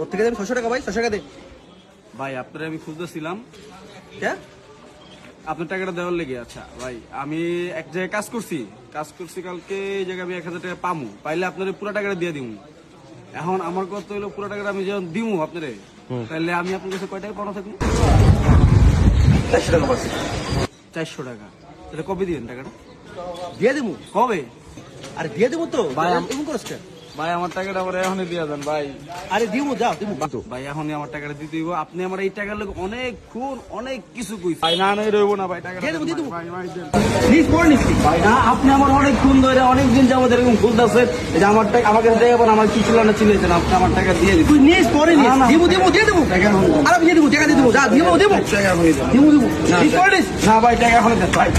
তোর থেকে দেবেন 600 টাকা ভাই, 600 টাকা দে ভাই আপনারা আমি খুঁজতেছিলাম, কে আপনার টাকাটা দেওয়ার লেগে। আচ্ছা ভাই, আমি এক জায়গায় কাজ করছি কালকে, এই জায়গায় আমি 1000 টাকা পামু, পাইলে আপনার পুরো টাকাটা দিয়ে দিমু। এখন আমার কথা হইলো পুরো টাকাটা আমি যখন দিমু আপনারে, তাহলে আমি আপনার কাছে কয় টাকা পাওয়া থাকবো? 400 টাকা পাচ্ছি। 400 টাকা। তাহলে কবে দিবেন টাকাটা? দিয়ে দেবো কবে? আরে দিয়ে দেবো তো ভাই, এমন করছ কেন? ভাই আমার টাকাটা আমার এখনই দিয়ে দেন ভাই। আরে দিবো, যাও দিবো তো। ভাই এখনই আমার টাকাটা দিতে দিব। আপনি আমার এই টাকার লোক অনেক কিছু কইছেন ভাই। না নাই রইব না ভাই, টাকাটা দিয়ে দেবো, দিয়ে দেবো। ভাই ভাই দেন। প্লিজ পড়ে নিচ্ছি ভাই না, আপনি আমার অনেক খুন ধরে অনেকদিন যাবত এরকম খুলতেছেন যে আমার টাকা আমার কাছে টাকা পান, আমার কি ছিল না চিনেছেন, আপনি আমার টাকা দিয়ে দিন। তুই নিস পরে নিস। না, না। দিবো দিবো দিয়ে দেবো। টাকা এখনই দেন। আরে দিয়ে দেবো, টাকা দিয়ে দেবো, যা দিবো দিবো টাকা এখনই দেন। দিবো দিবো। না, প্লিজ পড়ে নিস। না ভাই, টাকা এখনই দেন ভাই।